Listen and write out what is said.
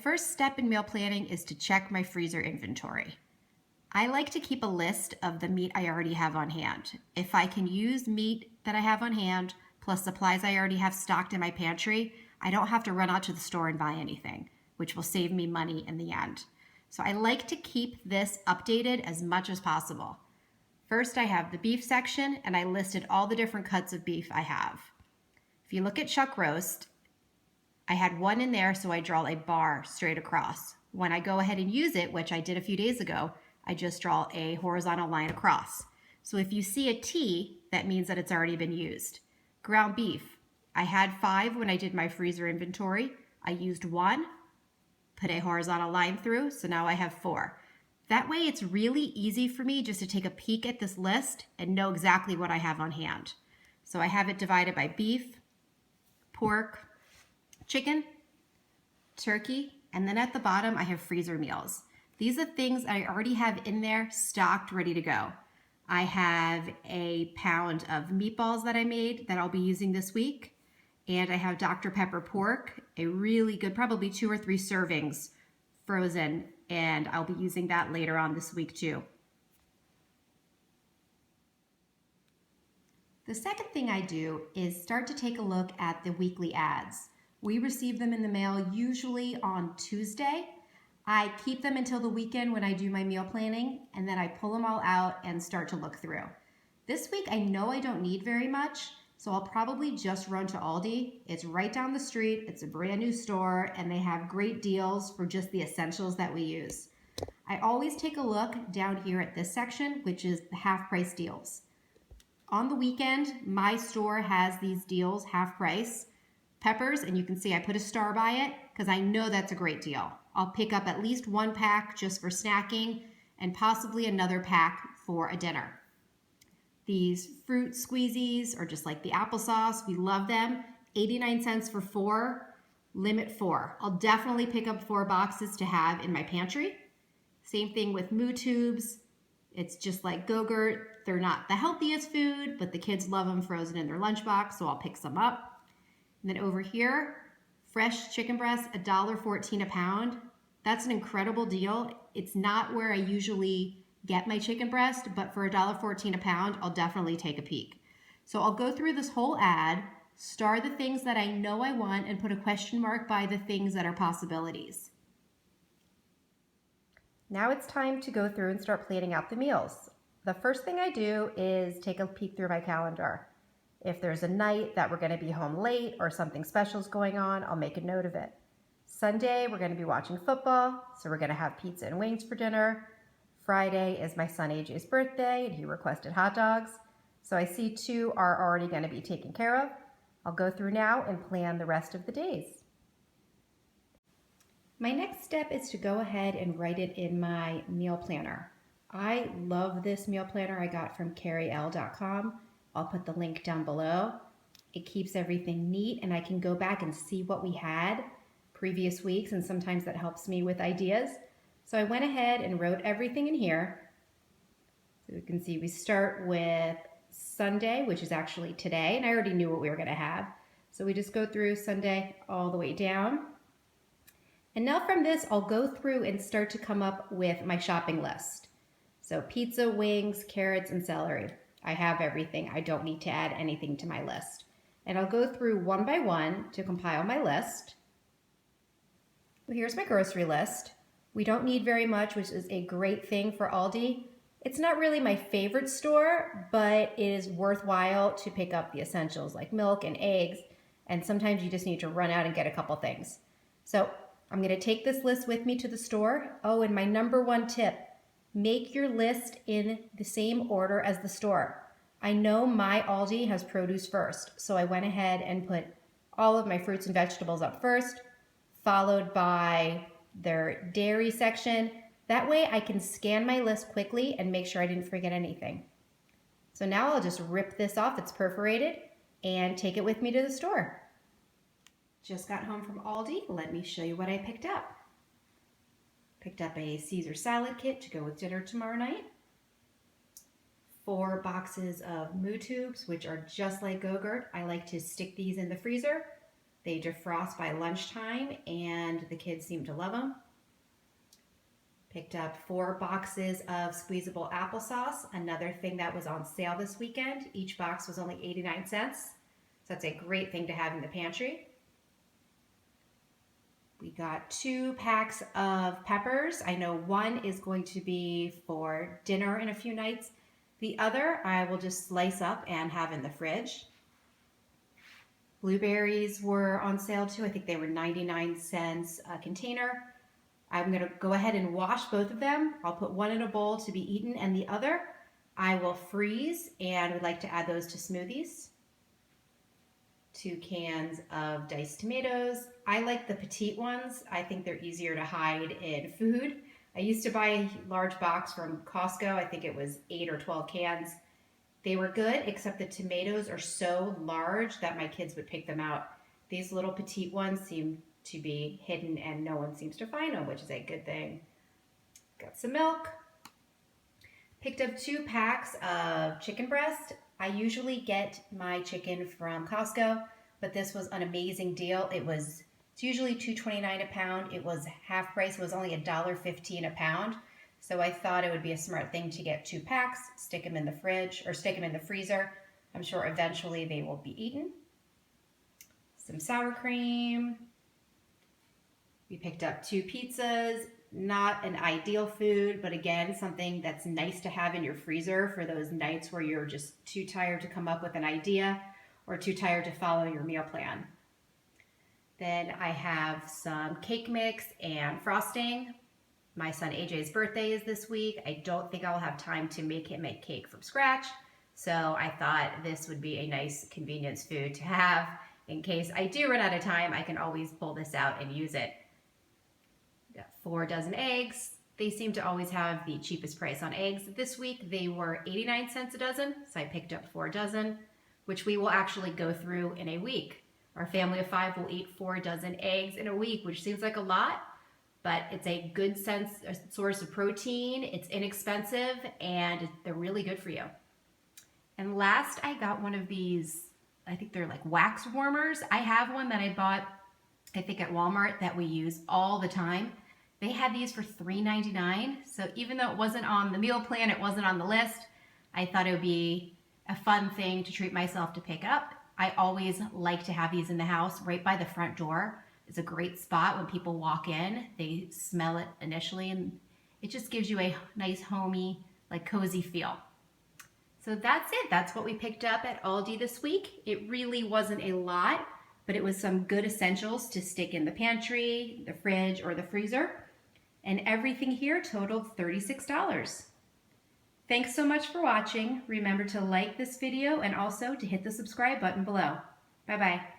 first step in meal planning is to check my freezer inventory. I like to keep a list of the meat I already have on hand. If I can use meat that I have on hand plus supplies I already have stocked in my pantry, I don't have to run out to the store and buy anything, which will save me money in the end. So I like to keep this updated as much as possible. First, I have the beef section, and I listed all the different cuts of beef I have. If you look at chuck roast, I had one in there, so I draw a bar straight across. When I go ahead and use it, which I did a few days ago, I just draw a horizontal line across. So if you see a T, that means that it's already been used. Ground beef, I had 5 when I did my freezer inventory. I used 1, put a horizontal line through, so now I have 4. That way it's really easy for me just to take a peek at this list and know exactly what I have on hand. So I have it divided by beef, pork, chicken, turkey, and then at the bottom I have freezer meals. These are things I already have in there stocked, ready to go. I have a pound of meatballs that I made that I'll be using this week. And I have Dr. Pepper pork, a really good, probably 2 or 3 servings frozen, and I'll be using that later on this week too. The second thing I do is start to take a look at the weekly ads. We receive them in the mail usually on Tuesday. I keep them until the weekend when I do my meal planning, and then I pull them all out and start to look through. This week I know I don't need very much, so I'll probably just run to Aldi. It's right down the street, it's a brand new store, and they have great deals for just the essentials that we use. I always take a look down here at this section, which is the half price deals. On the weekend, my store has these deals half price. Peppers, and you can see I put a star by it because I know that's a great deal. I'll pick up at least 1 pack just for snacking and possibly another pack for a dinner. These fruit squeezies, or just like the applesauce, we love them. 89 cents for 4, limit 4. I'll definitely pick up 4 boxes to have in my pantry. Same thing with moo tubes. It's just like Go-Gurt. They're not the healthiest food, but the kids love them frozen in their lunchbox, so I'll pick some up. And then over here, fresh chicken breasts, $1.14 a pound. That's an incredible deal. It's not where I usually get my chicken breast, but for $1.14 a pound, I'll definitely take a peek. So I'll go through this whole ad, star the things that I know I want, and put a question mark by the things that are possibilities. Now it's time to go through and start planning out the meals. The first thing I do is take a peek through my calendar. If there's a night that we're going to be home late or something special is going on, I'll make a note of it. Sunday, we're going to be watching football, so we're going to have pizza and wings for dinner. Friday is my son AJ's birthday, and he requested hot dogs. So I see 2 are already going to be taken care of. I'll go through now and plan the rest of the days. My next step is to go ahead and write it in my meal planner. I love this meal planner I got from carriel.com. I'll put the link down below. It keeps everything neat, and I can go back and see what we had previous weeks, and sometimes that helps me with ideas. So I went ahead and wrote everything in here. So you can see we start with Sunday, which is actually today, and I already knew what we were going to have. So we just go through Sunday all the way down. And now from this, I'll go through and start to come up with my shopping list. So pizza, wings, carrots, and celery. I have everything. I don't need to add anything to my list. And I'll go through one by one to compile my list. Well, here's my grocery list. We don't need very much, which is a great thing for Aldi. It's not really my favorite store, but it is worthwhile to pick up the essentials like milk and eggs, and sometimes you just need to run out and get a couple things. So I'm going to take this list with me to the store. Oh, and my number 1 tip, make your list in the same order as the store. I know my Aldi has produce first, so I went ahead and put all of my fruits and vegetables up first, followed by their dairy section. That way I can scan my list quickly and make sure I didn't forget anything. So now I'll just rip this off, it's perforated, and take it with me to the store. Just got home from Aldi. Let me show you what I picked up. Picked up a Caesar salad kit to go with dinner tomorrow night. 4 boxes of moo tubes, which are just like Go-Gurt. I like to stick these in the freezer. They defrost by lunchtime and the kids seem to love them. Picked up 4 boxes of squeezable applesauce, another thing that was on sale this weekend. Each box was only 89 cents. So that's a great thing to have in the pantry. We got 2 packs of peppers. I know one is going to be for dinner in a few nights. The other I will just slice up and have in the fridge. Blueberries were on sale too. I think they were 99 cents a container. I'm going to go ahead and wash both of them. I'll put one in a bowl to be eaten and the other I will freeze, and would like to add those to smoothies. 2 cans of diced tomatoes. I like the petite ones. I think they're easier to hide in food. I used to buy a large box from Costco. I think it was 8 or 12 cans. They were good, except the tomatoes are so large that my kids would pick them out. These little petite ones seem to be hidden and no one seems to find them, which is a good thing. Got some milk. Picked up 2 packs of chicken breast. I usually get my chicken from Costco, but this was an amazing deal. It's usually $2.29 a pound. It was half price. It was only $1.15 a pound. So I thought it would be a smart thing to get 2 packs, stick them in the fridge or stick them in the freezer. I'm sure eventually they will be eaten. Some sour cream. We picked up 2 pizzas. Not an ideal food, but again, something that's nice to have in your freezer for those nights where you're just too tired to come up with an idea or too tired to follow your meal plan. Then I have some cake mix and frosting. My son AJ's birthday is this week. I don't think I'll have time to make him a cake from scratch, so I thought this would be a nice convenience food to have. In case I do run out of time, I can always pull this out and use it. Got 4 dozen eggs. They seem to always have the cheapest price on eggs. This week they were 89 cents a dozen, so I picked up 4 dozen, which we will actually go through in a week. Our family of 5 will eat 4 dozen eggs in a week, which seems like a lot, but it's a good source of protein. It's inexpensive and they're really good for you. And last, I got one of these, I think they're like wax warmers. I have one that I bought, I think at Walmart, that we use all the time. They had these for $3.99. So even though it wasn't on the meal plan, it wasn't on the list, I thought it would be a fun thing to treat myself to pick up. I always like to have these in the house right by the front door. It's a great spot when people walk in. They smell it initially and it just gives you a nice homey, like cozy feel. So that's it. That's what we picked up at Aldi this week. It really wasn't a lot, but it was some good essentials to stick in the pantry, the fridge, or the freezer. And everything here totaled $36. Thanks so much for watching. Remember to like this video and also to hit the subscribe button below. Bye-bye.